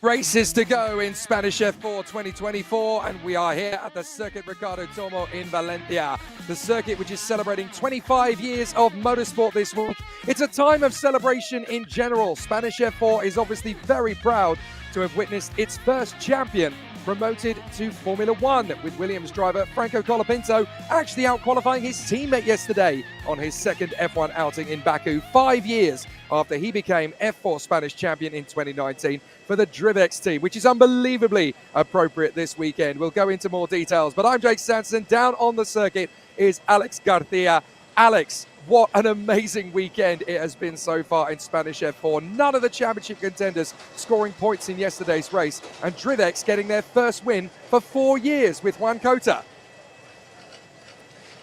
Races to go in Spanish F4 2024, and we are here at the circuit Ricardo Tormo in Valencia. The circuit which is celebrating 25 years of motorsport this week. It's a time of celebration in general. Spanish F4 is obviously very proud to have witnessed its first champion promoted to Formula One, with Williams driver Franco Colapinto actually out-qualifying his teammate yesterday on his second F1 outing in Baku, 5 years after he became F4 Spanish champion in 2019 for the Drivex team, which is unbelievably appropriate this weekend. We'll go into more details, but I'm Jake Sanson. Down on the circuit is Alex Garcia. Alex, what an amazing weekend it has been so far in Spanish F4. None of the championship contenders scoring points in yesterday's race, and Drivex getting their first win for 4 years with Juan Cota.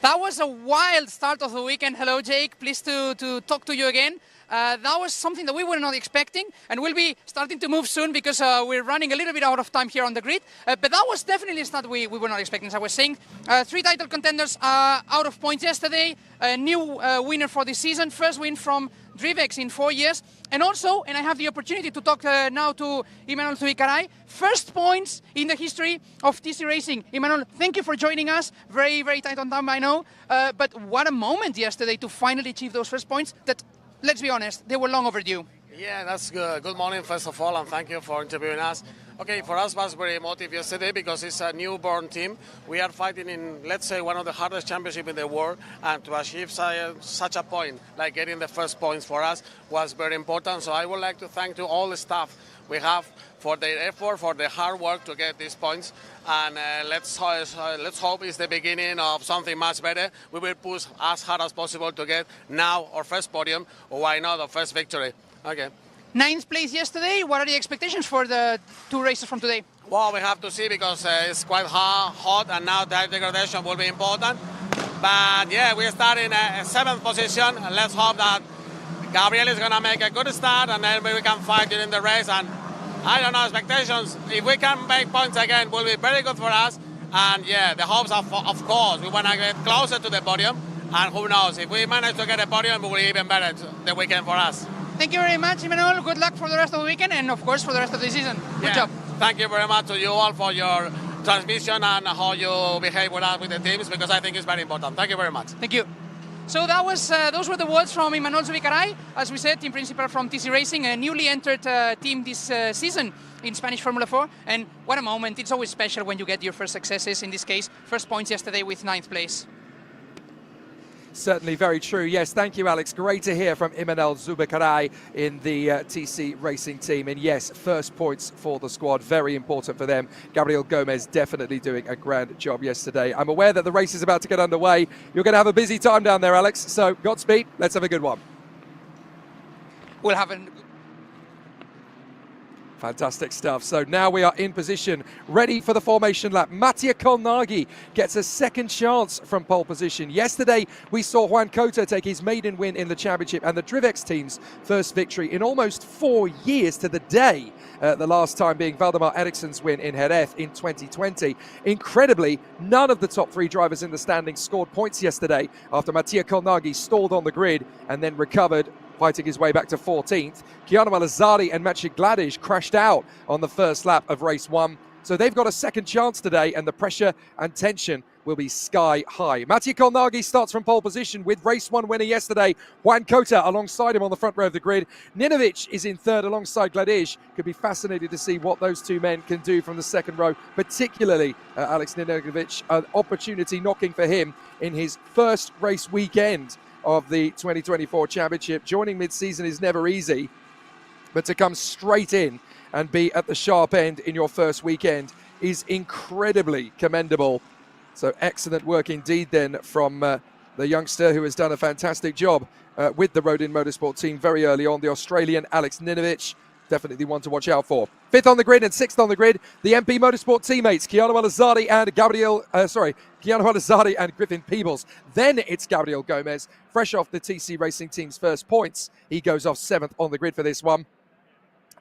That was a wild start of the weekend. Hello, Jake. Pleased to talk to you again. That was something that we were not expecting, and we'll be starting to move soon because we're running a little bit out of time here on the grid. But that was definitely a start we were not expecting, as I was saying. 3 title contenders out of points yesterday. A new winner for this season. First win from Drivex in 4 years. And also, and I have the opportunity to talk now to Imanol Zubicaray, first points in the history of TC Racing. Imanol, thank you for joining us. Very, very tight on time, I know. But what a moment yesterday to finally achieve those first points that, let's be honest, they were long overdue. Yeah, that's good. Good morning, first of all, and thank you for interviewing us. Okay, for us, it was very emotive yesterday because it's a newborn team. We are fighting in, let's say, one of the hardest championships in the world, and to achieve such a point, like getting the first points for us, was very important. So I would like to thank to all the staff we have for their effort, for their hard work to get these points. And let's hope it's the beginning of something much better. We will push as hard as possible to get now our first podium, or why not our first victory. Okay. 9th place yesterday. What are the expectations for the 2 races from today? Well, we have to see because it's quite hot, and now time degradation will be important. But yeah, we start in a 7th position, and let's hope that Gabriel is going to make a good start, and then we can fight during the race. And I don't know, expectations, if we can make points again, will be very good for us. And yeah, the hopes of course, we want to get closer to the podium. And who knows, if we manage to get a podium, it will be even better the weekend for us. Thank you very much, Imanol. Good luck for the rest of the weekend and, of course, for the rest of the season. Good job. Thank you very much to you all for your transmission and how you behave with us with the teams, because I think it's very important. Thank you very much. Thank you. So that was those were the words from Imanol Zubicaray, as we said, team principal from TC Racing, a newly entered team this season in Spanish Formula 4. And what a moment. It's always special when you get your first successes, in this case, first points yesterday with 9th place. Certainly very true. Yes, thank you, Alex. Great to hear from Imanol Zubicaray in the TC Racing team. And yes, first points for the squad, very important for them. Gabriel Gomez definitely doing a grand job yesterday. I'm aware that the race is about to get underway. You're going to have a busy time down there, Alex. So Godspeed. Let's have a good one. We'll have a... Fantastic stuff. So now we are in position, ready for the formation lap. Mattia Colnaghi gets a second chance from pole position. Yesterday, we saw Juan Cota take his maiden win in the championship and the Drivex team's first victory in almost 4 years to the day. The last time being Valdemar Ericsson's win in Jerez in 2020. Incredibly, none of the top 3 drivers in the standings scored points yesterday after Mattia Colnaghi stalled on the grid and then recovered, fighting his way back to 14th. Chiano Alazzari and Maciej Gladish crashed out on the first lap of race 1. So they've got a second chance today, and the pressure and tension will be sky high. Mattia Colnaghi starts from pole position with race 1 winner yesterday, Juan Cota, alongside him on the front row of the grid. Ninovic is in 3rd alongside Gladish. Could be fascinated to see what those 2 men can do from the second row, particularly Alex Ninovic, an opportunity knocking for him in his first race weekend of the 2024 championship. Joining mid-season is never easy, but to come straight in and be at the sharp end in your first weekend is incredibly commendable. So excellent work indeed then from the youngster who has done a fantastic job with the Rodin Motorsport team very early on, the Australian Alex Ninovic. Definitely one to watch out for. 5th on the grid and 6th on the grid, the MP Motorsport teammates, Chiano Alazzari and Griffin Peebles. Then it's Gabriel Gomez, fresh off the TC Racing team's first points. He goes off 7th on the grid for this one.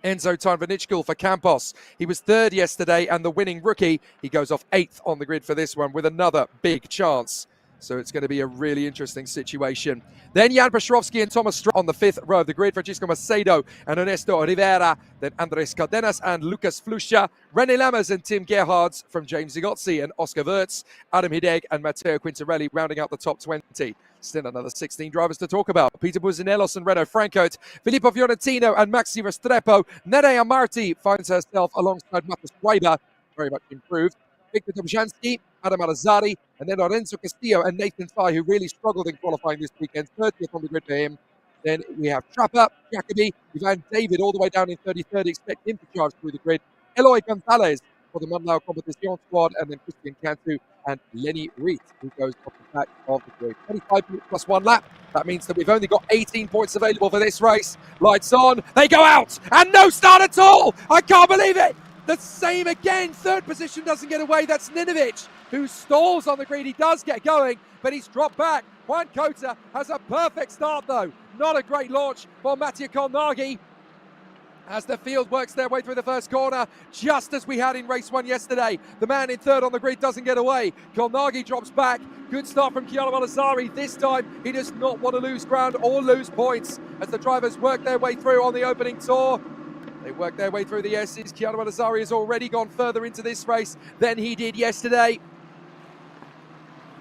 Enzo Tarnvanichkul for Campos. He was 3rd yesterday and the winning rookie. He goes off 8th on the grid for this one with another big chance. So it's going to be a really interesting situation. Then Jan Pestrovsky and Thomas Stroh on the 5th row of the grid. Francisco Macedo and Ernesto Rivera. Then Andres Cardenas and Lucas Flusha. René Lammers and Tim Gerhards from James Zigotzi and Oscar Wirtz. Adam Hideg and Matteo Quintarelli rounding out the top 20. Still another 16 drivers to talk about. Peter Buzinelos and Renaud Francote. Filippo Fiorentino and Maxi Restrepo. Nerea Marti finds herself alongside Matas Schreiber. Very much improved. Victor Dobzhansky, Adam Alazzari, and then Lorenzo Castillo and Nathan Tsai, who really struggled in qualifying this weekend. 30th on the grid for him. Then we have Trapper, Jacobi, Ivan David all the way down in 33rd. Expect him to charge through the grid. Eloy Gonzalez for the Mandau Competition squad, and then Christian Cantu and Lenny Reed, who goes off the back of the grid. 25 minutes plus 1 lap. That means that we've only got 18 points available for this race. Lights on, they go out, and no start at all. I can't believe it. The same again. 3rd position doesn't get away. That's Ninovic, who stalls on the grid. He does get going, but he's dropped back. Juan Cota has a perfect start, though. Not a great launch for Mattia Colnaghi as the field works their way through the first corner, just as we had in race 1 yesterday. The man in 3rd on the grid doesn't get away. Colnaghi drops back. Good start from Chiara Malazzari. This time, he does not want to lose ground or lose points as the drivers work their way through on the opening tour. They work their way through the S's. Chiara Malazzari has already gone further into this race than he did yesterday.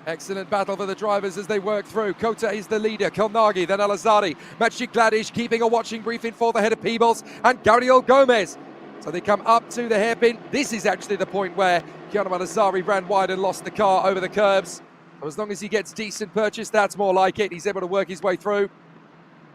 Excellent battle for the drivers as they work through. Cota is the leader, Colnaghi, then Alazzari. Maciej Gladish keeping a watching brief in 4th ahead of Peebles and Gabriel Gomez. So they come up to the hairpin. This is actually the point where Chiara Malazzari ran wide and lost the car over the curbs. So as long as he gets decent purchase, that's more like it. He's able to work his way through.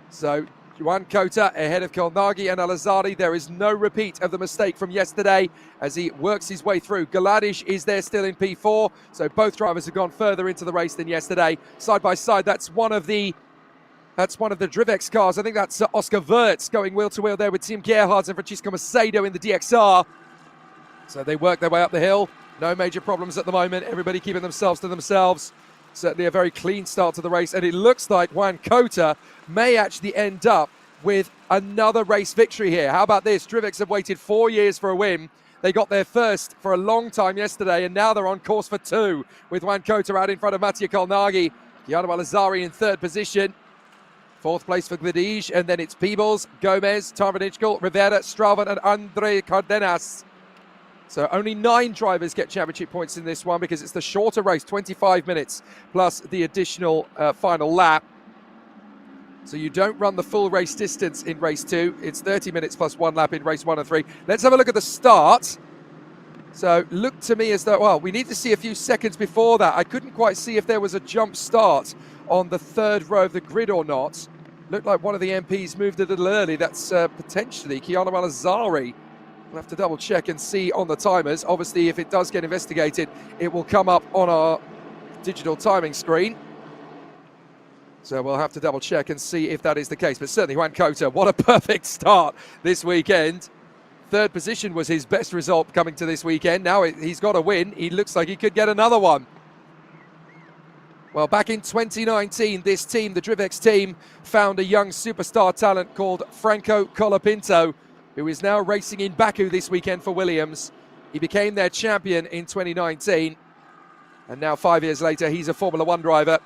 So Juan Cota ahead of Colnaghi and Alazzari. There is no repeat of the mistake from yesterday as he works his way through. Gladish is there still in P4, so both drivers have gone further into the race than yesterday. Side by side, that's one of the Drivex cars. I think that's Oscar Wirtz going wheel to wheel there with Tim Gerhards and Francisco Macedo in the DXR. So they work their way up the hill. No major problems at the moment. Everybody keeping themselves to themselves. Certainly a very clean start to the race, and it looks like Juan Cota may actually end up with another race victory here. How about this? Drivex have waited 4 years for a win. They got their first for a long time yesterday, and now they're on course for 2 with Juan Cota out in front of Mattia Colnaghi. Chiara Malazzari in 3rd position. 4th place for Gladish, and then it's Peebles, Gomez, Tarvanichkal, Rivera, Straven, and Andre Cardenas. So only 9 drivers get championship points in this one because it's the shorter race, 25 minutes, plus the additional final lap. So you don't run the full race distance in race 2. It's 30 minutes plus 1 lap in race 1 and 3. Let's have a look at the start. So looked to me as though, well, we need to see a few seconds before that. I couldn't quite see if there was a jump start on the 3rd row of the grid or not. Looked like one of the MPs moved a little early. That's potentially Chiara Malazzari. We'll have to double check and see on the timers. Obviously, if it does get investigated, it will come up on our digital timing screen. So we'll have to double check and see if that is the case. But certainly Juan Cota, what a perfect start this weekend. 3rd position was his best result coming to this weekend. Now he's got a win. He looks like he could get another one. Well, back in 2019, this team, the Drivex team, found a young superstar talent called Franco Colapinto, who is now racing in Baku this weekend for Williams. He became their champion in 2019, and now 5 years later, he's a Formula 1 driver.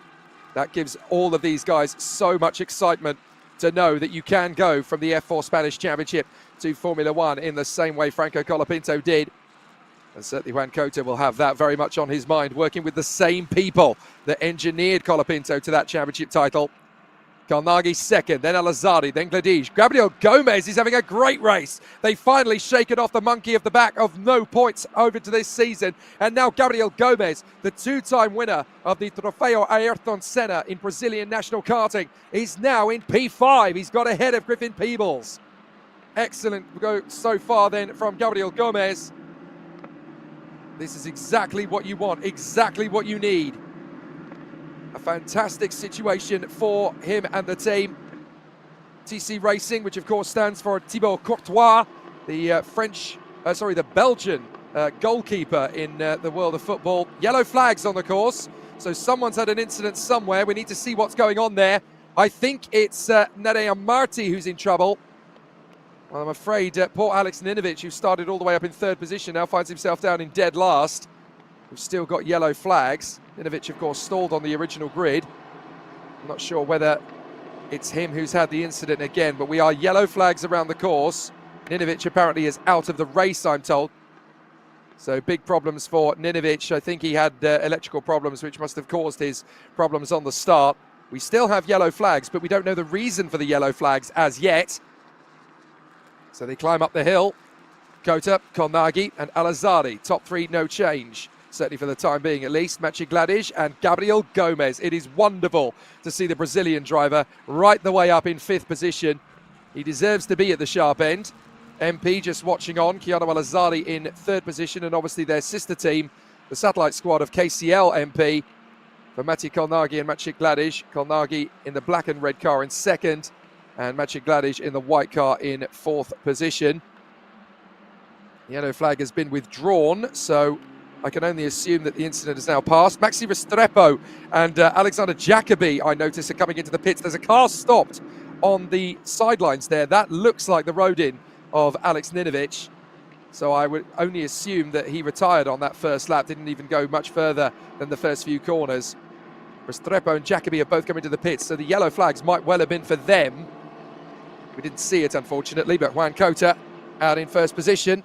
That gives all of these guys so much excitement to know that you can go from the F4 Spanish Championship to Formula 1 in the same way Franco Colapinto did. And certainly Juan Cota will have that very much on his mind, working with the same people that engineered Colapinto to that championship title. Colnaghi 2nd, then Alazzari, then Gladish. Gabriel Gomez is having a great race. They finally shaken off the monkey of the back of no points over to this season. And now Gabriel Gomez, the 2-time winner of the Trofeo Ayrton Senna in Brazilian national karting, is now in P5. He's got ahead of Griffin Peebles. Excellent go so far then from Gabriel Gomez. This is exactly what you want, exactly what you need. A fantastic situation for him and the team. TC Racing, which of course stands for Thibaut Courtois, the the Belgian goalkeeper in the world of football. Yellow flags on the course, so someone's had an incident somewhere. We need to see what's going on there. I think it's Nerea Marti who's in trouble. Well, I'm afraid poor Alex Ninovic, who started all the way up in 3rd position, now finds himself down in dead last. We've still got yellow flags. Ninovic, of course, stalled on the original grid. I'm not sure whether it's him who's had the incident again, but we are yellow flags around the course. Ninovic apparently is out of the race, I'm told. So big problems for Ninovic. I think he had electrical problems, which must have caused his problems on the start. We still have yellow flags, but we don't know the reason for the yellow flags as yet. So they climb up the hill. Kota, Kolnagi and Al-Azadi. Top three, no change. Certainly for the time being at least. Maciej Gladiš and Gabriel Gomez. It is wonderful to see the Brazilian driver right the way up in 5th position. He deserves to be at the sharp end. MP just watching on. Keanu Al-Azadi in 3rd position, and obviously their sister team, the satellite squad of KCL MP, for Maciej Kolnagi and Maciej Gladiš. Kolnagi in the black and red car in 2nd, and Maciej Gladiš in the white car in 4th position. The yellow flag has been withdrawn, so I can only assume that the incident is now passed. Maxi Restrepo and Alexander Jacobi, I notice, are coming into the pits. There's a car stopped on the sidelines there. That looks like the road-in of Alex Ninovic. So I would only assume that he retired on that first lap, didn't even go much further than the first few corners. Restrepo and Jacobi have both come into the pits, so the yellow flags might well have been for them. We didn't see it, unfortunately, but Juan Kota out in 1st position.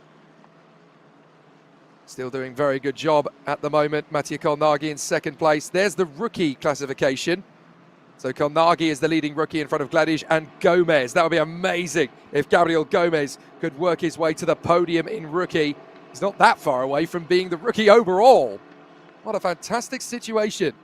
Still doing very good job at the moment. Maciej Kolnagi in 2nd place. There's the rookie classification. So Kolnagi is the leading rookie in front of Gladiš and Gomez. That would be amazing if Gabriel Gomez could work his way to the podium in rookie. He's not that far away from being the rookie overall. What a fantastic situation.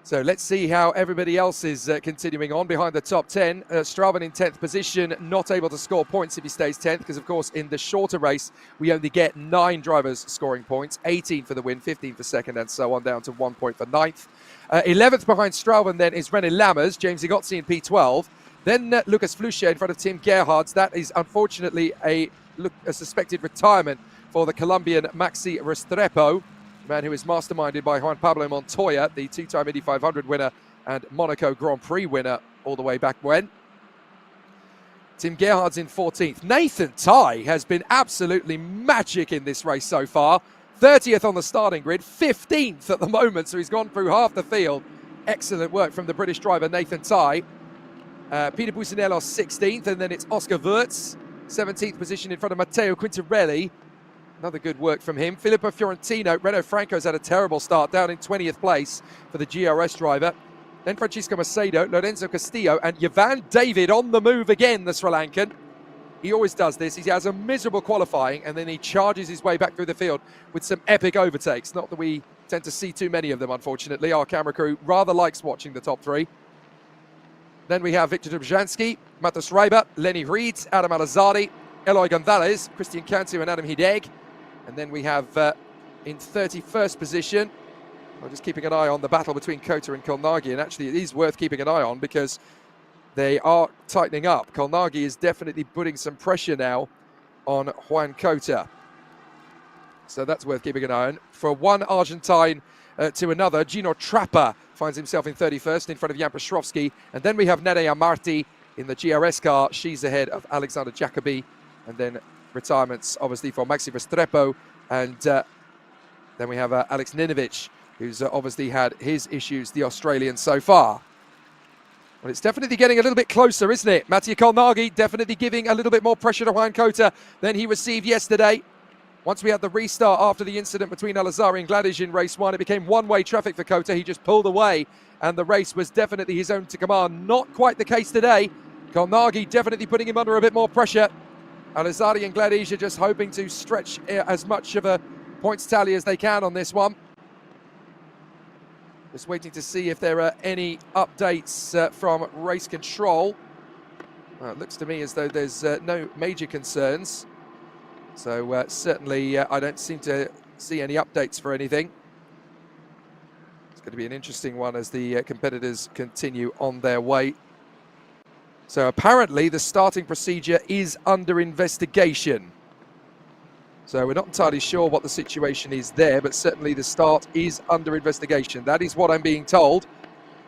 So let's see how everybody else is continuing on behind the top 10. Straubing in 10th position, not able to score points if he stays 10th, because of course in the shorter race we only get 9 drivers scoring points, 18 for the win, 15 for 2nd, and so on, down to 1 point for 9th. 11th behind Straubing then is René Lammers, James Igotzi in P12. Then Lucas Flucher in front of Tim Gerhards. That is unfortunately a suspected retirement for the Colombian Maxi Restrepo, man who is masterminded by Juan Pablo Montoya, the 2-time Indy 500 winner and Monaco Grand Prix winner all the way back when. Tim Gerhard's in 14th. Nathan Ty has been absolutely magic in this race so far. 30th on the starting grid, 15th at the moment, so he's gone through half the field. Excellent work from the British driver Nathan Ty. Peter Businello 16th, and then it's Oscar Wurz, 17th position in front of Matteo Quintarelli. Another good work from him. Filippo Fiorentino, Renato Franco's had a terrible start, down in 20th place for the GRS driver. Then Francisco Macedo, Lorenzo Castillo, and Yavan David on the move again, the Sri Lankan. He always does this. He has a miserable qualifying, and then he charges his way back through the field with some epic overtakes. Not that we tend to see too many of them, unfortunately. Our camera crew rather likes watching the top 3. Then we have Victor Dobrzansky, Matas Reiber, Lenny Reed, Adam Al-Azadi, Eloy Gonzalez, Christian Cantu, and Adam Hideg. And then we have in 31st position, I'm just keeping an eye on the battle between Kota and Kolnagi, and actually it is worth keeping an eye on because they are tightening up. Kolnagi is definitely putting some pressure now on Juan Kota. So that's worth keeping an eye on. For one Argentine to another, Gino Trappa finds himself in 31st in front of Jan Piotrowski. And then we have Nerea Marti in the GRS car. She's ahead of Alexander Jacobi. And then retirements, obviously, for Maxi Restrepo. And then we have Alex Ninovic, who's obviously had his issues, the Australian, so far. Well, it's definitely getting a little bit closer, isn't it? Maciej Kolnagi definitely giving a little bit more pressure to Juan Kota than he received yesterday. Once we had the restart after the incident between Al-Azari and Gladiš in race 1, it became one-way traffic for Kota. He just pulled away, and the race was definitely his own to command. Not quite the case today. Kolnagi definitely putting him under a bit more pressure. Al-Azari and Gladiš are just hoping to stretch as much of a points tally as they can on this one. Just waiting to see if there are any updates from race control. Well, it looks to me as though there's no major concerns. So certainly I don't seem to see any updates for anything. It's going to be an interesting one as the competitors continue on their way. So apparently the starting procedure is under investigation. So we're not entirely sure what the situation is there, but certainly the start is under investigation. That is what I'm being told.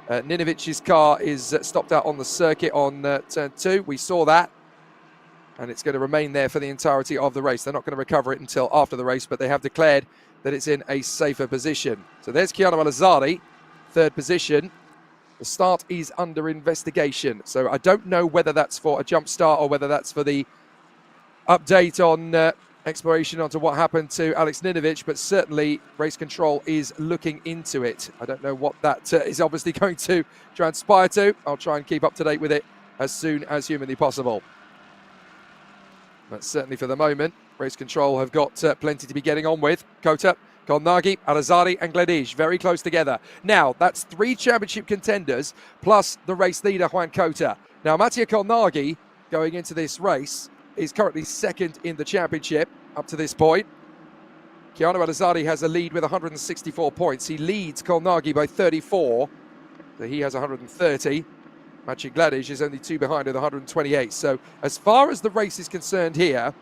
Ninovic's car is stopped out on the circuit on turn 2. We saw that. and it's going to remain there for the entirety of the race. They're not going to recover it until after the race, but they have declared that it's in a safer position. So there's Chiara Malazzari, third position. The start is under investigation, so I don't know whether that's for a jump start or whether that's for the update on exploration onto what happened to Alex Ninovic, but certainly race control is looking into it. I don't know what that is obviously going to transpire to. I'll try and keep up to date with it as soon as humanly possible. But certainly for the moment, race control have got plenty to be getting on with. Kota, Kolnagi, Alazzari and Gledij very close together. Now, that's 3 championship contenders plus the race leader, Juan Kota. Now, Mattia Kolnagi, going into this race, is currently second in the championship up to this point. Keanu Alazzari has a lead with 164 points. He leads Kolnagi by 34, so he has 130. Maciej Gledij is only 2 behind with 128. So as far as the race is concerned here,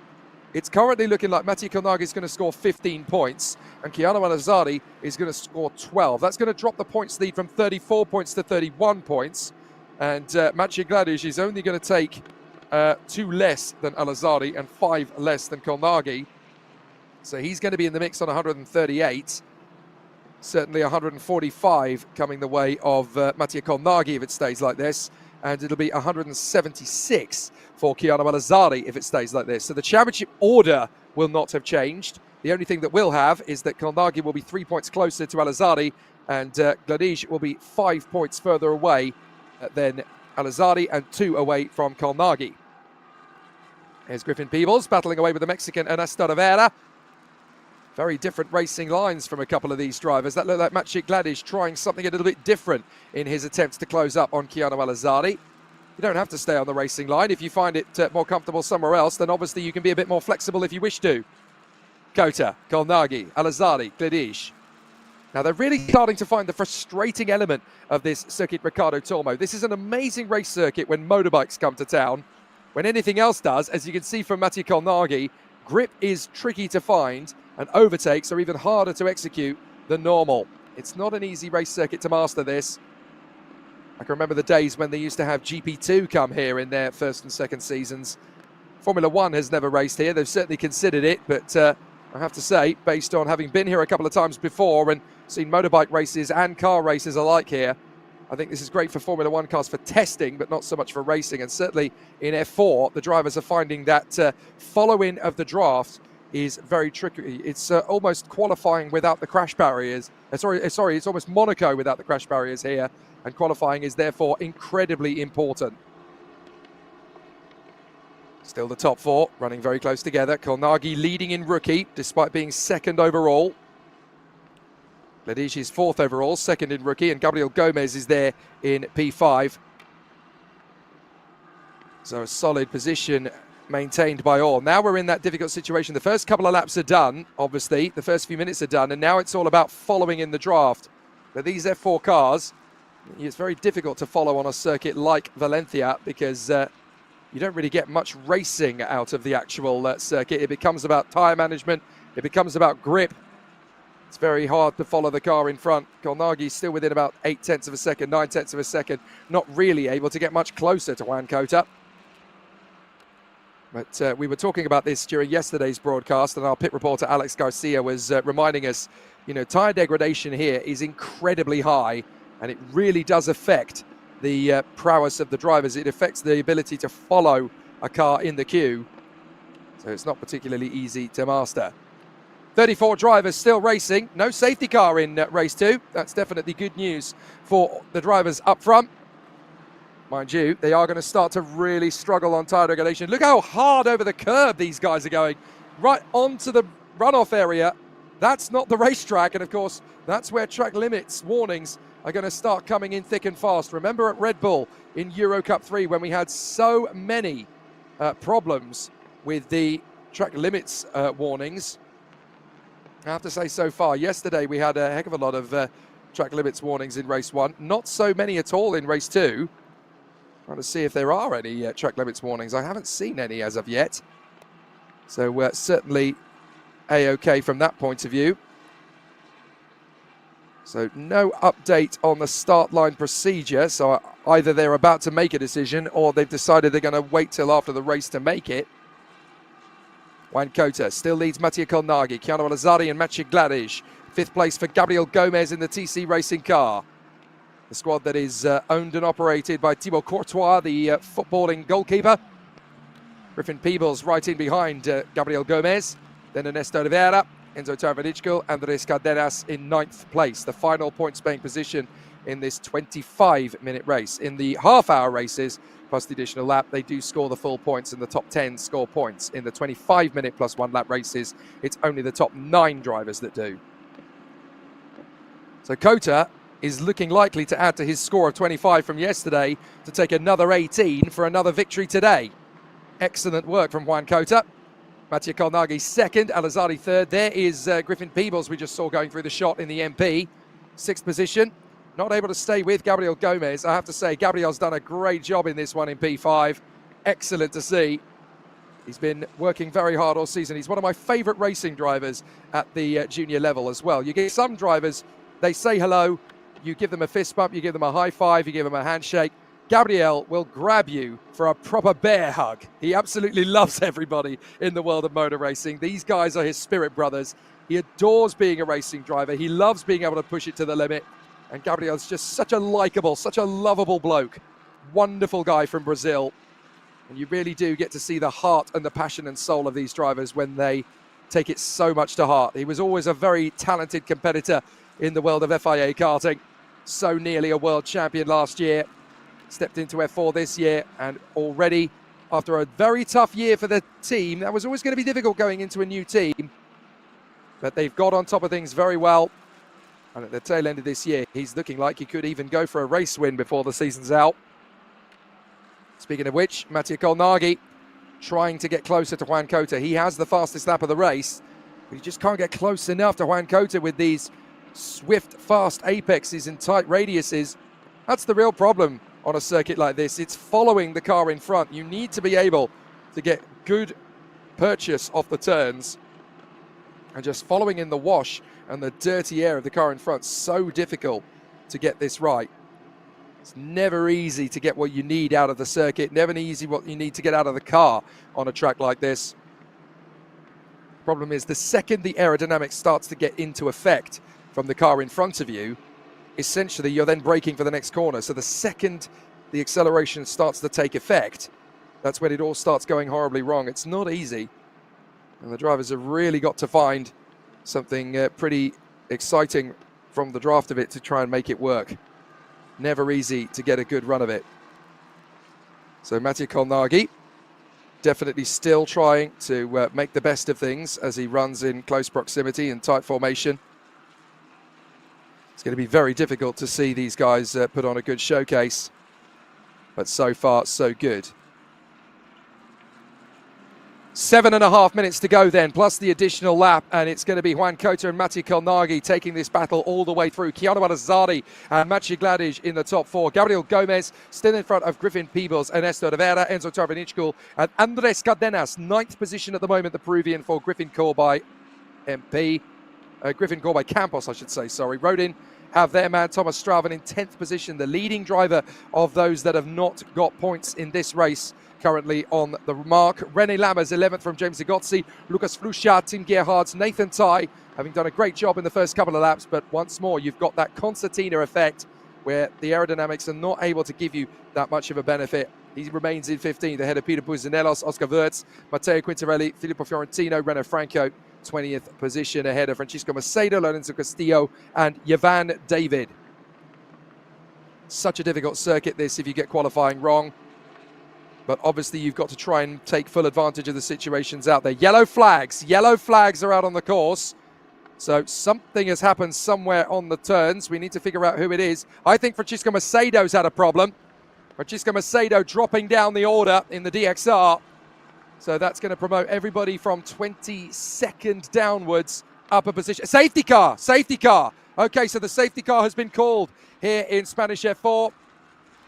it's currently looking like Mattia Kolnagi is going to score 15 points and Keanu Alazzari is going to score 12. That's going to drop the points lead from 34 points to 31 points. And Maciej Gledij is only going to take 2 less than Alazzari and 5 less than Kolnagi. So he's going to be in the mix on 138. Certainly 145 coming the way of Mattia Kolnagi if it stays like this. And it'll be 176 for Keanu Alazzari if it stays like this. So the championship order will not have changed. The only thing that will have is that Kolnagi will be 3 points closer to Alazzari and Gledij will be 5 points further away than Alazzari and 2 away from Kolnagi. Here's Griffin Peebles battling away with the Mexican Ernesto Rivera. Very different racing lines from a couple of these drivers. That looked like Maciej Gledij trying something a little bit different in his attempts to close up on Keanu Alazzari. You don't have to stay on the racing line. If you find it more comfortable somewhere else, then obviously you can be a bit more flexible if you wish to. Kota, Kolnagi, Alazzari, Gledij. Now they're really starting to find the frustrating element of this circuit Ricardo Tormo. This is an amazing race circuit when motorbikes come to town. When anything else does, as you can see from Mattia Kolnagi, grip is tricky to find and overtakes are even harder to execute than normal. It's not an easy race circuit to master this. I can remember the days when they used to have GP2 come here in their first and second seasons. Formula One has never raced here. They've certainly considered it, but I have to say, based on having been here a couple of times before and seen motorbike races and car races alike here, I think this is great for Formula One cars for testing, but not so much for racing. And certainly in F4, the drivers are finding that following of the draft is very tricky. It's almost qualifying without the crash barriers. It's almost Monaco without the crash barriers here. And qualifying is therefore incredibly important. Still the top 4 running very close together. Kolnagi leading in rookie despite being second overall. Gledij is 4th overall, second in rookie, and Gabriel Gomez is there in P5. So a solid position maintained by all. Now we're in that difficult situation. The first couple of laps are done, obviously. The first few minutes are done, and now it's all about following in the draft. But these F4 cars, it's very difficult to follow on a circuit like Valencia because you don't really get much racing out of the actual circuit. It becomes about tyre management. It becomes about grip. It's very hard to follow the car in front. Kolnagi still within about 0.8 of a second, 0.9 of a second. Not really able to get much closer to Juan Kota. But we were talking about this during yesterday's broadcast, and our pit reporter Alex Garcia was reminding us, you know, tyre degradation here is incredibly high, and it really does affect the prowess of the drivers. It affects the ability to follow a car in the queue. So it's not particularly easy to master. 34 drivers still racing. No safety car in race 2. That's definitely good news for the drivers up front. Mind you, they are going to start to really struggle on tyre degradation. Look how hard over the curb these guys are going. Right onto the runoff area. That's not the racetrack. And of course, that's where track limits warnings are going to start coming in thick and fast. Remember at Red Bull in Euro Cup 3 when we had so many problems with the track limits warnings. I have to say so far, yesterday we had a heck of a lot of track limits warnings in race 1. Not so many at all in race 2. Trying to see if there are any track limits warnings. I haven't seen any as of yet. So certainly A-OK from that point of view. So no update on the start line procedure. So either they're about to make a decision or they've decided they're going to wait till after the race to make it. Juan Cota still leads Mattia Colnaghi, Chiano Alazzari and Maciej Gladic. 5th place for Gabriel Gomez in the TC Racing car. The squad that is owned and operated by Thibaut Courtois, the footballing goalkeeper. Griffin Peebles right in behind Gabriel Gomez. Then Ernesto Oliveira, Enzo Tarvanichko, Andres Cardenas in 9th place. The final point-Spain position in this 25-minute race. In the half-hour races, plus the additional lap, they do score the full points, and the top 10 score points. In the 25-minute plus 1 lap races, it's only the top 9 drivers that do. So Cota is looking likely to add to his score of 25 from yesterday to take another 18 for another victory today. Excellent work from Juan Cota. Mattia Colnaghi 2nd, Alazzari 3rd. There is Griffin Peebles we just saw going through the shot in the MP. 6th position. Not able to stay with Gabriel Gomez. I have to say, Gabriel's done a great job in this one in P5. Excellent to see. He's been working very hard all season. He's one of my favourite racing drivers at the junior level as well. You get some drivers, they say hello, you give them a fist bump, you give them a high five, you give them a handshake. Gabriel will grab you for a proper bear hug. He absolutely loves everybody in the world of motor racing. These guys are his spirit brothers. He adores being a racing driver. He loves being able to push it to the limit. And Gabriel's just such a likable, such a lovable bloke. Wonderful guy from Brazil. And you really do get to see the heart and the passion and soul of these drivers when they take it so much to heart. He was always a very talented competitor in the world of FIA karting. So nearly a world champion last year. Stepped into F4 this year, and already after a very tough year for the team, that was always going to be difficult going into a new team, but they've got on top of things very well. And at the tail end of this year, he's looking like he could even go for a race win before the season's out. Speaking of which, Mattia Colnaghi trying to get closer to Juan Cota. He has the fastest lap of the race, but he just can't get close enough to Juan Cota with these swift, fast apexes and tight radiuses. That's the real problem on a circuit like this. It's following the car in front. You need to be able to get good purchase off the turns, and just following in the wash and the dirty air of the car in front. So difficult to get this right. It's never easy to get what you need out of the circuit, never easy what you need to get out of the car on a track like this. Problem is, the second the aerodynamics starts to get into effect from the car in front of you, essentially you're then braking for the next corner. So the second the acceleration starts to take effect, that's when it all starts going horribly wrong. It's not easy, and the drivers have really got to find something pretty exciting from the draft of it to try and make it work. Never easy to get a good run of it. So Mattia Colnaghi definitely still trying to make the best of things as he runs in close proximity and tight formation. It's going to be very difficult to see these guys put on a good showcase, but so far so good. 7.5 minutes to go then, plus the additional lap, and it's going to be Juan Cota and Mattia Colnaghi taking this battle all the way through. Chiano Alazzari and Maciej Gladic in the top 4. Gabriel Gomez still in front of Griffin Peebles, Ernesto Oliveira, Enzo Tarvanichko, and Andres Cardenas. 9th position at the moment, the Peruvian for Griffin Corbay MP. Griffin Corbay Campos, I should say, sorry. Rodin have their man Thomas Straven in 10th position, the leading driver of those that have not got points in this race currently on the mark. René Lammers 11th from James Zagotzi, Lucas Fluchat, Tim Gerhardt, Nathan Ty having done a great job in the first couple of laps, but once more you've got that concertina effect where the aerodynamics are not able to give you that much of a benefit. He remains in 15th ahead of Peter Puzinelos, Oscar Wirtz, Matteo Quintarelli, Filippo Fiorentino, Renato Franco, 20th position ahead of Francisco Macedo, Lorenzo Castillo and Yavan David. Such a difficult circuit this if you get qualifying wrong, but obviously you've got to try and take full advantage of the situations out there. Yellow flags are out on the course, so something has happened somewhere on the turns. We need to figure out who it is. I think Francisco Macedo's had a problem. Francisco Macedo dropping down the order in the DXR. So that's going to promote everybody from 22nd downwards up a position. Safety car. Okay, so the safety car has been called here in Spanish F4.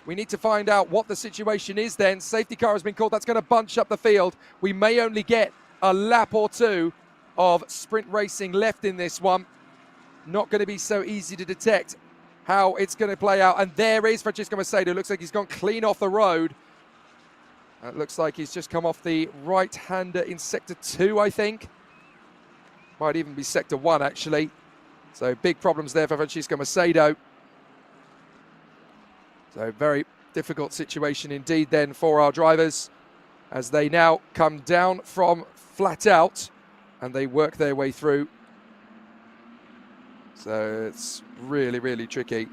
We need to find out what the situation is then. Safety car has been called. That's going to bunch up the field. We may only get a lap or two of sprint racing left in this one. Not going to be so easy to detect how it's going to play out. And there is Francisco Macedo. Looks like he's gone clean off the road. It looks like he's just come off the right-hander in Sector 2, I think. Might even be Sector 1, actually. So big problems there for Francisco Macedo. So very difficult situation indeed then for our drivers as they now come down from flat out and they work their way through. So it's really, really tricky.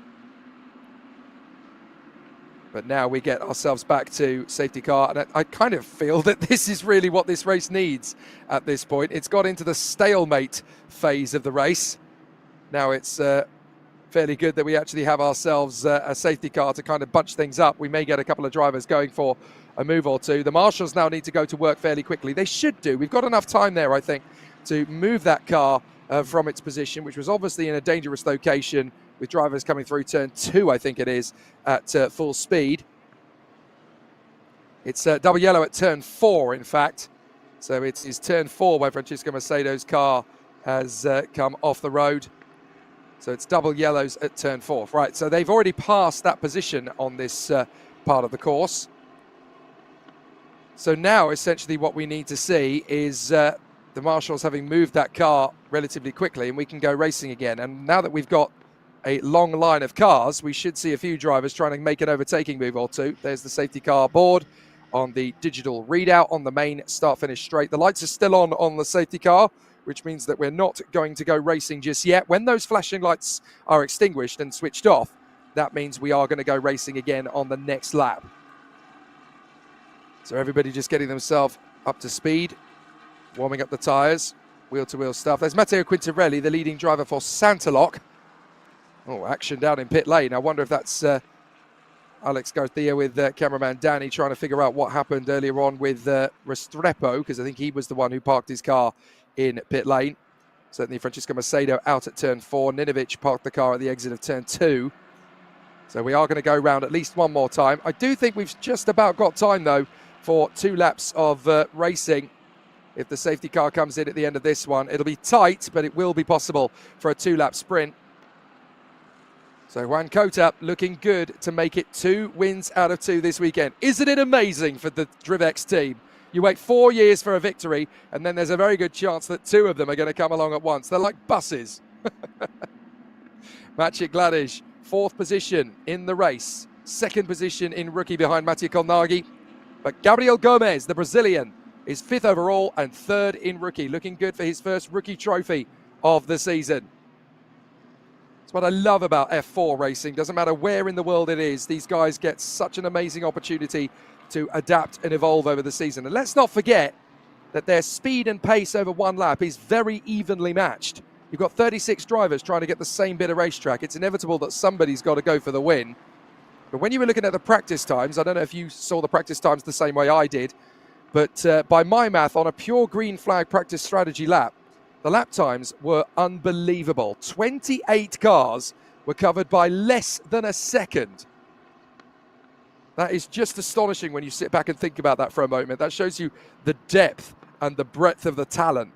But now we get ourselves back to safety car. And I kind of feel that this is really what this race needs at this point. It's got into the stalemate phase of the race. Now it's fairly good that we actually have ourselves a safety car to kind of bunch things up. We may get a couple of drivers going for a move or two. The marshals now need to go to work fairly quickly. They should do. We've got enough time there, I think, to move that car from its position, which was obviously in a dangerous location, with drivers coming through turn 2, I think it is, at full speed. It's double yellow at turn 4, in fact. So it is turn 4 where Francisco Macedo's car has come off the road. So it's double yellows at turn 4. Right, so they've already passed that position on this part of the course. So now, essentially, what we need to see is the marshals having moved that car relatively quickly, and we can go racing again. And now that we've got a long line of cars, we should see a few drivers trying to make an overtaking move or two. There's the safety car board on the digital readout on the main start-finish straight. The lights are still on the safety car, which means that we're not going to go racing just yet. When those flashing lights are extinguished and switched off, that means we are going to go racing again on the next lap. So everybody just getting themselves up to speed, warming up the tyres, wheel-to-wheel stuff. There's Matteo Quintarelli, the leading driver for Santaloc. Oh, action down in pit lane. I wonder if that's Alex Garcia with cameraman Danny trying to figure out what happened earlier on with Restrepo, because I think he was the one who parked his car in pit lane. Certainly Francisco Macedo out at turn 4. Ninovic parked the car at the exit of turn 2. So we are going to go round at least one more time. I do think we've just about got time, though, for 2 laps of racing. If the safety car comes in at the end of this one, it'll be tight, but it will be possible for a 2-lap sprint. So Juan Cota looking good to make it 2 wins out of 2 this weekend. Isn't it amazing for the Drivex team? You wait 4 years for a victory, and then there's a very good chance that 2 of them are going to come along at once. They're like buses. Maciej Gladish, 4th position in the race. 2nd position in rookie behind Mattia Colnaghi. But Gabriel Gomez, the Brazilian, is 5th overall and 3rd in rookie. Looking good for his first rookie trophy of the season. It's what I love about F4 racing. Doesn't matter where in the world it is, these guys get such an amazing opportunity to adapt and evolve over the season. And let's not forget that their speed and pace over 1 lap is very evenly matched. You've got 36 drivers trying to get the same bit of racetrack. It's inevitable that somebody's got to go for the win. But when you were looking at the practice times, I don't know if you saw the practice times the same way I did, but by my math, on a pure green flag practice strategy lap, the lap times were unbelievable. 28 cars were covered by less than a second. That is just astonishing when you sit back and think about that for a moment. That shows you the depth and the breadth of the talent.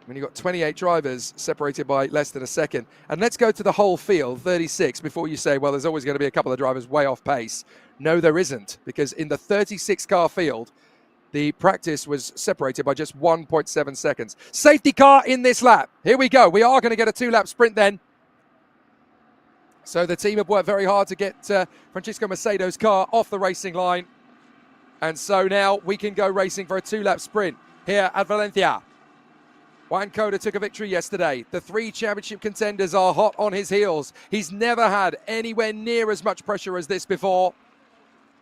When you've got 28 drivers separated by less than a second. And let's go to the whole field, 36, before you say, well, there's always going to be a couple of drivers way off pace. No, there isn't, because in the 36-car field, the practice was separated by just 1.7 seconds. Safety car in this lap. Here we go. We are going to get a 2-lap sprint then. So the team have worked very hard to get Francisco Macedo's car off the racing line. And so now we can go racing for a 2-lap sprint here at Valencia. Juan Cota took a victory yesterday. The 3 championship contenders are hot on his heels. He's never had anywhere near as much pressure as this before.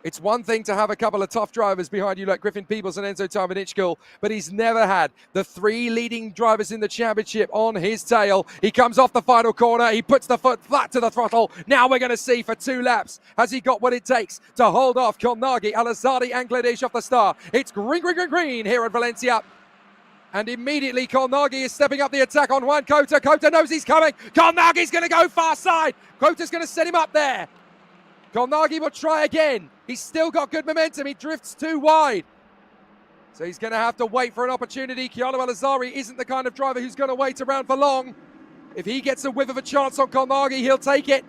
It's one thing to have a couple of tough drivers behind you like Griffin Peebles and Enzo Tarmanichkul, but he's never had the 3 leading drivers in the championship on his tail. He comes off the final corner. He puts the foot flat to the throttle. Now we're going to see for 2 laps. Has he got what it takes to hold off Colnaghi, Al-Azadi and Gladish off the start? It's green, green, green, green here at Valencia. And immediately Colnaghi is stepping up the attack on Juan Cota. Cota knows he's coming. Colnaghi's going to go far side. Cota's going to set him up there. Colnaghi will try again. He's still got good momentum. He drifts too wide. So he's going to have to wait for an opportunity. Chiaro Al-Azari isn't the kind of driver who's going to wait around for long. If he gets a whiff of a chance on Colnaghi, he'll take it.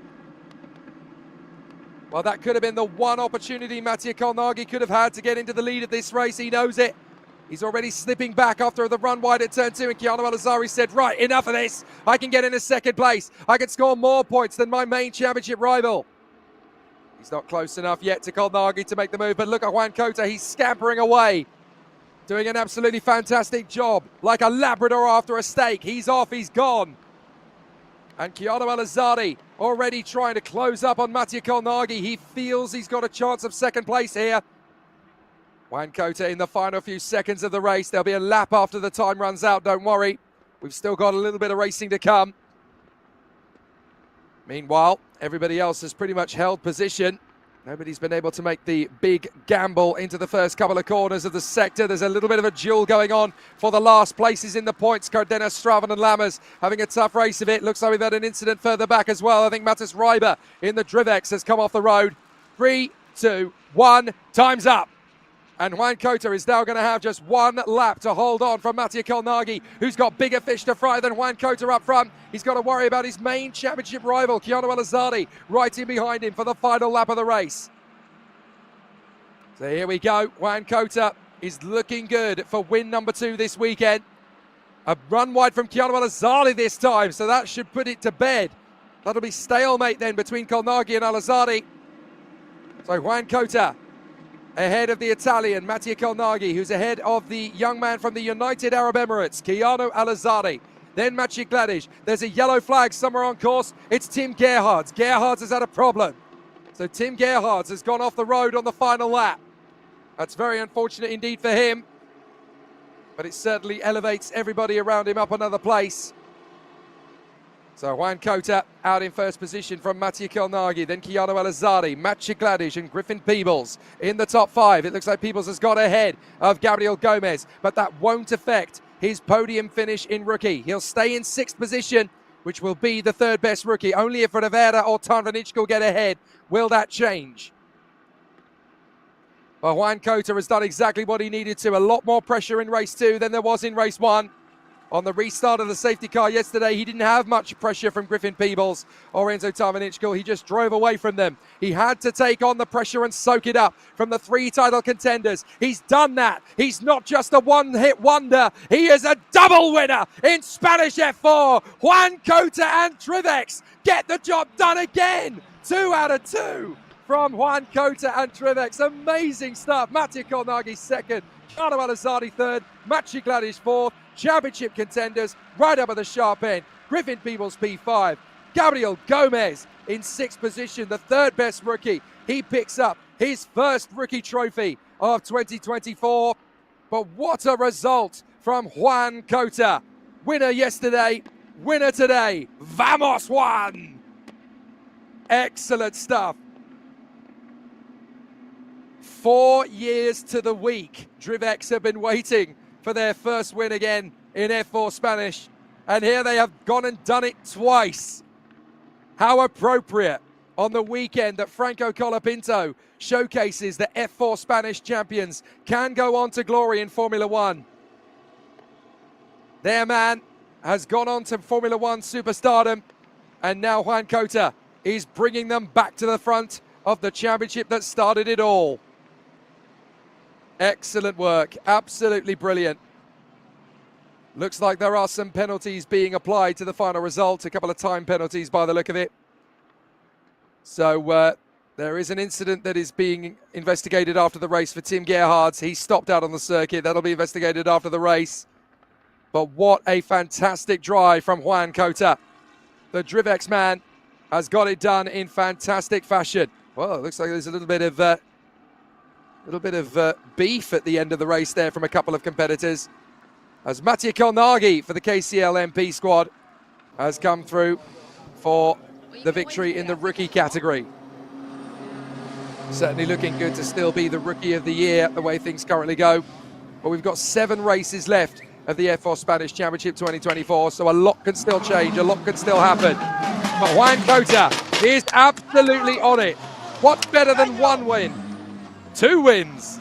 Well, that could have been the one opportunity Mattia Kolnagi could have had to get into the lead of this race. He knows it. He's already slipping back after the run wide at turn 2, and Keanu Al-Azari said, right, enough of this. I can get in a second place. I can score more points than my main championship rival. He's not close enough yet to Kolnagi to make the move, but look at Juan Cota. He's scampering away, doing an absolutely fantastic job, like a Labrador after a steak. He's off, he's gone. And Keanu Al-Azari already trying to close up on Mattia Kolnagi. He feels he's got a chance of second place here. Juan Cota in the final few seconds of the race. There'll be a lap after the time runs out, don't worry. We've still got a little bit of racing to come. Meanwhile, everybody else has pretty much held position. Nobody's been able to make the big gamble into the first couple of corners of the sector. There's a little bit of a duel going on for the last places in the points. Cardenas, Straven and Lammers having a tough race of it. Looks like we've had an incident further back as well. I think Matas Reiber in the Drivex has come off the road. 3, 2, 1, time's up. And Juan Cota is now going to have just one lap to hold on from Mattia Kolnagi, who's got bigger fish to fry than Juan Cota up front. He's got to worry about his main championship rival, Keanu Al-Azari, right in behind him for the final lap of the race. So here we go. Juan Cota is looking good for win number 2 this weekend. A run wide from Keanu Al-Azari this time, so that should put it to bed. That'll be stalemate then between Kolnagi and Al-Azari. So Juan Cota ahead of the Italian, Mattia Kolnagi, who's ahead of the young man from the United Arab Emirates, Keanu Al-Azari. Then Maciej Gladish. There's a yellow flag somewhere on course. It's Tim Gerhards. Gerhards has had a problem. So Tim Gerhards has gone off the road on the final lap. That's very unfortunate indeed for him. But it certainly elevates everybody around him up another place. So Juan Cota out in first position from Mattia Kolnagi, then Keanu Al-Azari, Maciej Gladish and Griffin Peebles in the top 5. It looks like Peebles has got ahead of Gabriel Gomez, but that won't affect his podium finish in rookie. He'll stay in 6th position, which will be the 3rd best rookie. Only if Rivera or Tarvanichko get ahead will that change. Well, Juan Cota has done exactly what he needed to. A lot more pressure in race 2 than there was in race 1. On the restart of the safety car yesterday, he didn't have much pressure from Griffin Peebles or Enzo Tarvanichko. He just drove away from them. He had to take on the pressure and soak it up from the 3 title contenders. He's done that. He's not just a one-hit wonder. He is a double winner in Spanish F4. Juan Cota and Drivex get the job done again. 2 out of 2 from Juan Cota and Drivex. Amazing stuff. Mattia Kolnagi 2nd. Keanu Al-Azari 3rd. Maciej Gladish 4th. Championship contenders right up at the sharp end. Griffin Peebles P5. Gabriel Gomez in 6th position, the 3rd best rookie. He picks up his first rookie trophy of 2024. But what a result from Juan Cota. Winner yesterday, winner today. Vamos Juan! Excellent stuff. 4 years to the week, Drivex have been waiting for their first win again in F4 Spanish. And here they have gone and done it twice. How appropriate on the weekend that Franco Colapinto showcases that F4 Spanish champions can go on to glory in Formula One. Their man has gone on to Formula One superstardom, and now Juan Cota is bringing them back to the front of the championship that started it all. Excellent work, absolutely brilliant. Looks like there are some penalties being applied to the final result, a couple of time penalties by the look of it. So there is an incident that is being investigated after the race for Tim Gerhards. He stopped out on the circuit. That'll be investigated after the race. But what a fantastic drive from Juan Cota. The Drivex man has got it done in fantastic fashion. Well, it looks like there's a little bit of beef at the end of the race there from a couple of competitors, as Mattia Kolnagi for the KCL MP squad has come through for the victory in the rookie category. Certainly looking good to still be the rookie of the year the way things currently go. But we've got 7 races left of the F4 Spanish Championship 2024, so a lot can still change, a lot can still happen. But Juan Cota is absolutely on it. What's better than 1 win? 2 wins.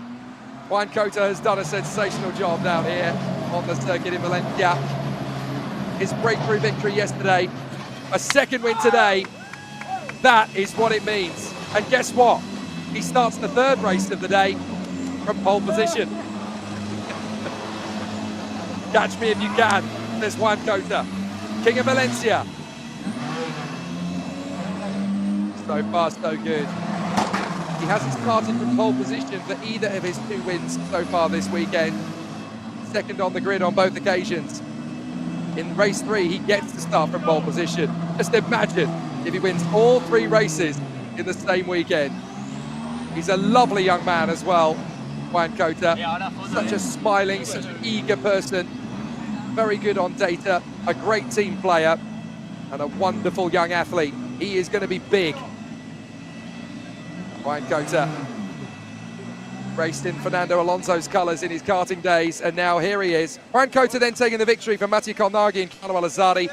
Juan Cota has done a sensational job down here on the circuit in Valencia. His breakthrough victory yesterday, a 2nd win today. That is what it means. And guess what? He starts the third race of the day from pole position. Catch me if you can. There's Juan Cota, King of Valencia. So far, so good. He hasn't started from pole position for either of his 2 wins so far this weekend. Second on the grid on both occasions. In race 3, he gets to start from pole position. Just imagine if he wins all 3 races in the same weekend. He's a lovely young man as well, Juan Cota. Such a smiling, such an eager person. Very good on data, a great team player, and a wonderful young athlete. He is going to be big. Juan Cota raced in Fernando Alonso's colours in his karting days, and now here he is. Juan Cota then taking the victory from Mattia Colnaghi and Carlo Alazzari.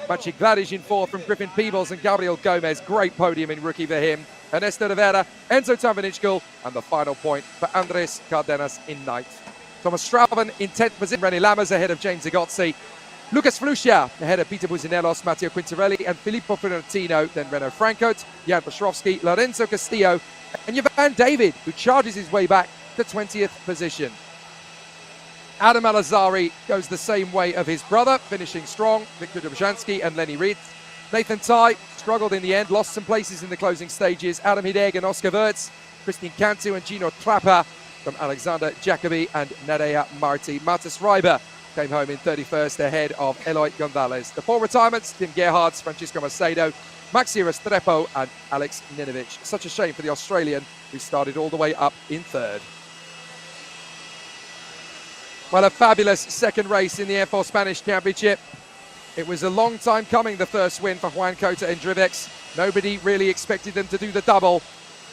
Maciej Gladish in 4th from Griffin Peebles and Gabriel Gomez. Great podium in rookie for him. Ernesto Rivera, Enzo Tamvanichkel, and the final point for Andres Cardenas in 9th. Thomas Strauben in 10th position. René Lammers ahead of James Zagozzi. Lucas Flucia ahead of Peter Buzinellos, Matteo Quintarelli, and Filippo Fiorentino. Then Renaud Francout, Jan Piotrowski, Lorenzo Castillo, and Jovan David, who charges his way back to 20th position. Adam Alazzari goes the same way of his brother, finishing strong. Viktor Dobzhansky and Lenny Ritz. Nathan Tai struggled in the end, lost some places in the closing stages. Adam Hideg and Oscar Wirtz, Christine Cantu and Gino Trappa from Alexander Jacobi and Nadea Marti. Marta Schreiber came home in 31st ahead of Eloy Gonzalez. The 4 retirements, Tim Gerhardt, Francisco Macedo, Maxi Restrepo and Alex Ninovich. Such a shame for the Australian, who started all the way up in 3rd. Well, a fabulous second race in the F4 Spanish Championship. It was a long time coming, the first win for Juan Cota and Drivex. Nobody really expected them to do the double.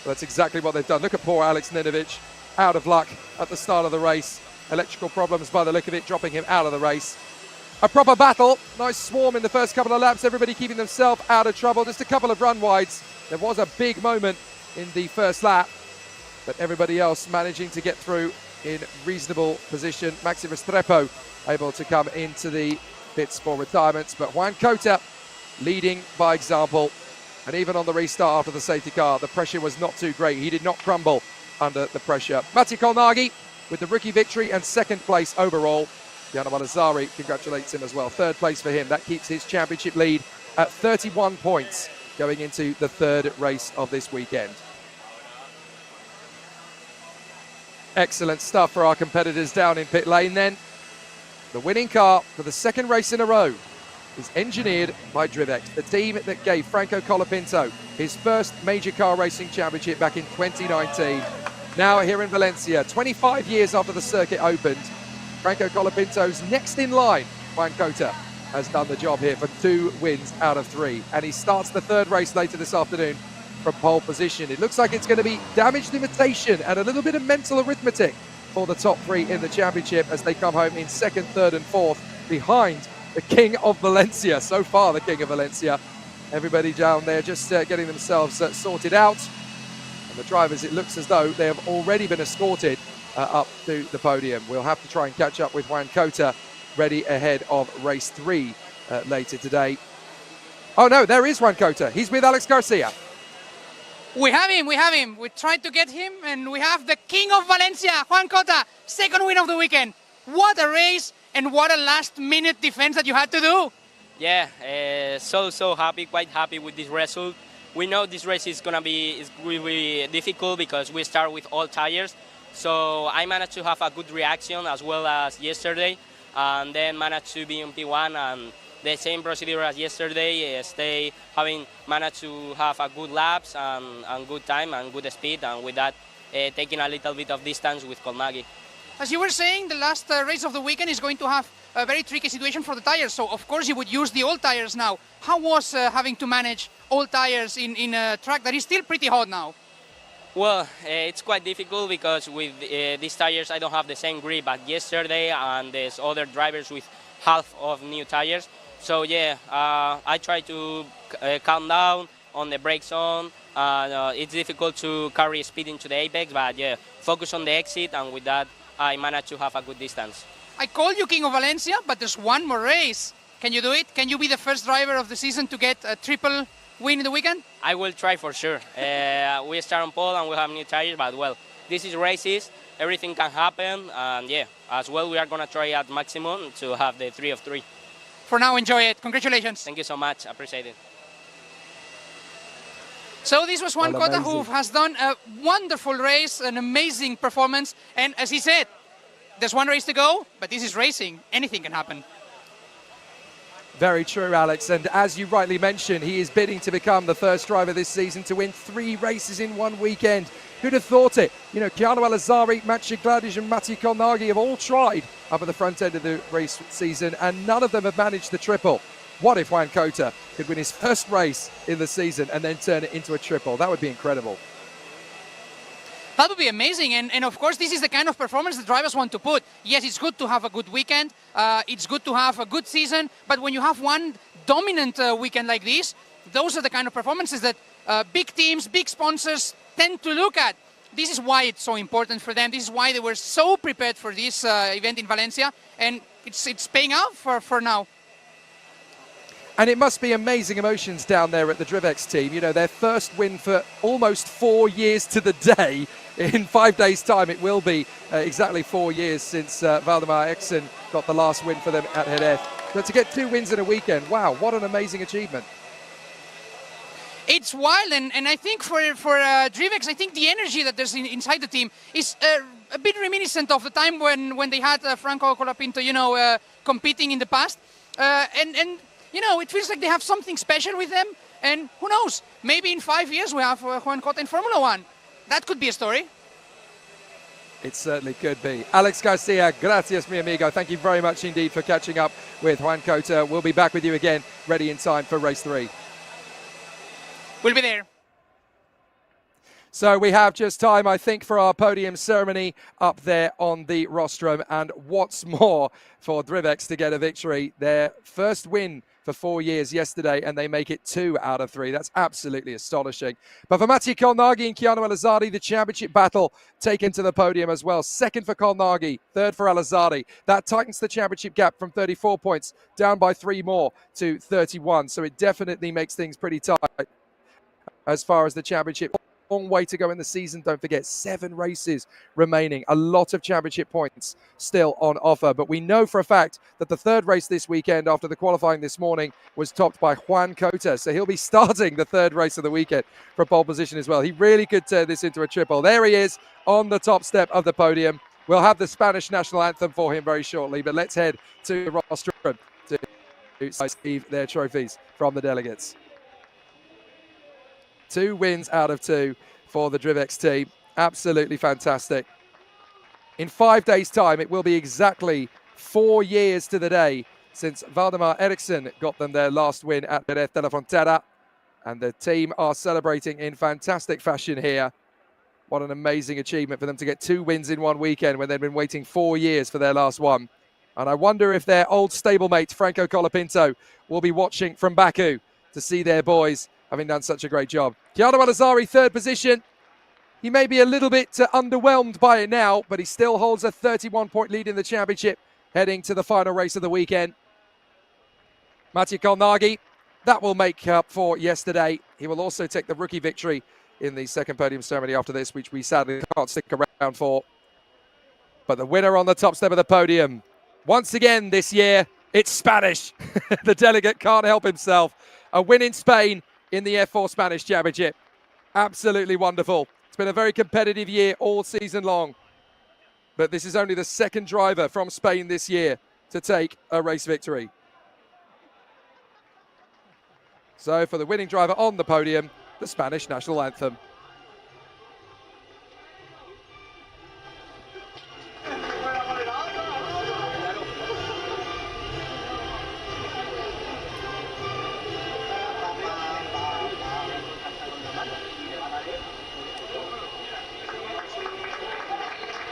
But that's exactly what they've done. Look at poor Alex Ninovich, out of luck at the start of the race. Electrical problems by the look of it, dropping him out of the race. A proper battle, nice swarm in the first couple of laps, everybody keeping themselves out of trouble. Just a couple of run wides. There was a big moment in the first lap, but everybody else managing to get through in reasonable position. Maxi Restrepo able to come into the pits for retirements, but Juan Cota leading by example. And even on the restart after the safety car, the pressure was not too great. He did not crumble under the pressure. Mattia Colnaghi with the rookie victory and 2nd place overall. Gianna Malazzari congratulates him as well. 3rd place for him. That keeps his championship lead at 31 points going into the 3rd race of this weekend. Excellent stuff for our competitors down in pit lane then. The winning car for the 2nd race in a row is engineered by Drivex, the team that gave Franco Colapinto his first major car racing championship back in 2019. Now here in Valencia, 25 years after the circuit opened, Franco Colapinto's next in line, Juan Cota, has done the job here for 2 wins out of 3. And he starts the 3rd race later this afternoon from pole position. It looks like it's going to be damage limitation and a little bit of mental arithmetic for the top 3 in the championship as they come home in 2nd, 3rd and 4th behind the King of Valencia. So far, the King of Valencia. Everybody down there just getting themselves sorted out. And the drivers, it looks as though they have already been escorted up to the podium. We'll have to try and catch up with Juan Cota, ready ahead of race 3 later today. Oh no, there is Juan Cota. He's with Alex Garcia. We have him. We tried to get him, and we have the King of Valencia, Juan Cota, 2nd win of the weekend. What a race, and what a last-minute defense that you had to do. Yeah, so happy, quite happy with this result. We know this race is gonna be really difficult because we start with all tires. So I managed to have a good reaction as well as yesterday, and then managed to be in P1 and the same procedure as yesterday, managed to have a good laps and good time and good speed, and with that taking a little bit of distance with Colnaghi. As you were saying, the last race of the weekend is going to have a very tricky situation for the tires, so of course you would use the old tires now. How was having to manage old tires in a track that is still pretty hot now? Well, it's quite difficult because with these tires I don't have the same grip as yesterday, and there's other drivers with half of new tires. So yeah, I try to calm down on the brake zone. It's difficult to carry speed into the apex, but yeah, focus on the exit, and with that I managed to have a good distance. I called you King of Valencia, but there's one more race. Can you do it? Can you be the first driver of the season to get a triple win in the weekend? I will try for sure. We start on pole and we have new tires, but well, this is races. Everything can happen, and yeah, as well we are gonna try at maximum to have the 3 of 3. For now, enjoy it. Congratulations. Thank you so much. Appreciate it. So this was Juan Cota, who amazing. has done a wonderful race, an amazing performance, and as he said, there's one race to go, but this is racing. Anything can happen. Very true, Alex. And as you rightly mentioned, he is bidding to become the first driver this season to win 3 races in one weekend. Who'd have thought it? You know, Chiano Alazzari, Matej Gladic and Matej Kolnagi have all tried up at the front end of the race season, and none of them have managed the triple. What if Juan Cota could win his first race in the season and then turn it into a triple? That would be incredible. That would be amazing, and of course this is the kind of performance the drivers want to put. Yes, it's good to have a good weekend, it's good to have a good season, but when you have one dominant weekend like this, those are the kind of performances that big teams, big sponsors tend to look at. This is why it's so important for them. This is why they were so prepared for this event in Valencia, and it's paying out for now. And it must be amazing emotions down there at the Drivex team. You know, their first win for almost 4 years to the day. In 5 days' time, it will be exactly 4 years since Valdemar Eriksson got the last win for them at Jerez. But to get 2 wins in a weekend, wow, what an amazing achievement. It's wild, and I think for Drivex, I think the energy that there's inside the team is a bit reminiscent of the time when they had Franco Colapinto, you know, competing in the past. And you know, it feels like they have something special with them, and who knows, maybe in 5 years we have Juan Cota in Formula 1. That could be a story. It certainly could be. Alex Garcia, gracias, mi amigo. Thank you very much indeed for catching up with Juan Cota. We'll be back with you again, ready in time for race 3. We'll be there. So we have just time, I think, for our podium ceremony up there on the rostrum. And what's more, for Drivex to get a victory, their first win for 4 years yesterday, and they make it 2 out of 3. That's absolutely astonishing. But for Matej Kolnagi and Chiano Alazzari, the championship battle taken to the podium as well. Second for Kolnagi, third for Alazzari. That tightens the championship gap from 34 points down by 3 more to 31. So it definitely makes things pretty tight as far as the championship. Long way to go in the season. Don't forget, 7 races remaining. A lot of championship points still on offer. But we know for a fact that the third race this weekend after the qualifying this morning was topped by Juan Cota. So he'll be starting the third race of the weekend for pole position as well. He really could turn this into a triple. There he is on the top step of the podium. We'll have the Spanish national anthem for him very shortly. But let's head to the rostrum to receive their trophies from the delegates. 2 wins out of 2 for the Drivex team. Absolutely fantastic. In 5 days' time, it will be exactly 4 years to the day since Valdemar Eriksson got them their last win at Jerez de la Frontera. And the team are celebrating in fantastic fashion here. What an amazing achievement for them to get 2 wins in one weekend when they've been waiting 4 years for their last one. And I wonder if their old stablemate, Franco Colapinto, will be watching from Baku to see their boys having done such a great job. Chiano Alazzari, third position. He may be a little bit underwhelmed by it now, but he still holds a 31-point lead in the championship, heading to the final race of the weekend. Matej Kolnagi, that will make up for yesterday. He will also take the rookie victory in the second podium ceremony after this, which we sadly can't stick around for. But the winner on the top step of the podium, once again this year, it's Spanish. The delegate can't help himself. A win in Spain in the F4 Spanish Championship. Absolutely wonderful. It's been a very competitive year all season long. But this is only the second driver from Spain this year to take a race victory. So for the winning driver on the podium, the Spanish national anthem.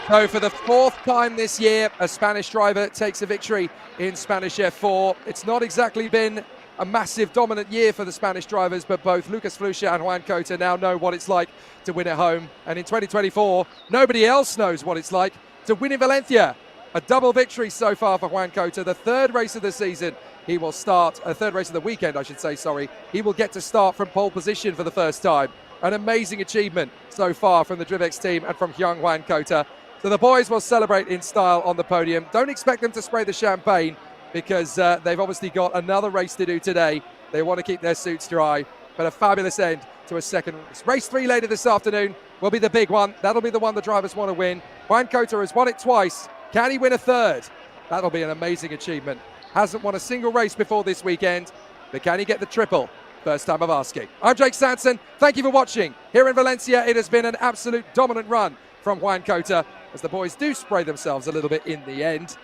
So for the 4th time this year, a Spanish driver takes a victory in Spanish F4. It's not exactly been a massive dominant year for the Spanish drivers, but both Lucas Flucha and Juan Cota now know what it's like to win at home. And in 2024, nobody else knows what it's like to win in Valencia. A double victory so far for Juan Cota. The third race of the season, he will start, third race of the weekend, I should say, sorry. He will get to start from pole position for the first time. An amazing achievement so far from the Drivex team and from young Juan Cota. So the boys will celebrate in style on the podium. Don't expect them to spray the champagne because they've obviously got another race to do today. They want to keep their suits dry, but a fabulous end to a second race. Race 3 later this afternoon will be the big one. That'll be the one the drivers want to win. Juan Cota has won it twice. Can he win a third? That'll be an amazing achievement. Hasn't won a single race before this weekend, but can he get the triple? First time of asking. I'm Jake Sanson. Thank you for watching. Here in Valencia, it has been an absolute dominant run from Juan Cota as the boys do spray themselves a little bit in the end.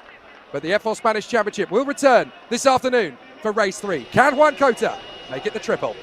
But the F4 Spanish Championship will return this afternoon for race 3. Can Juan Cota make it the triple?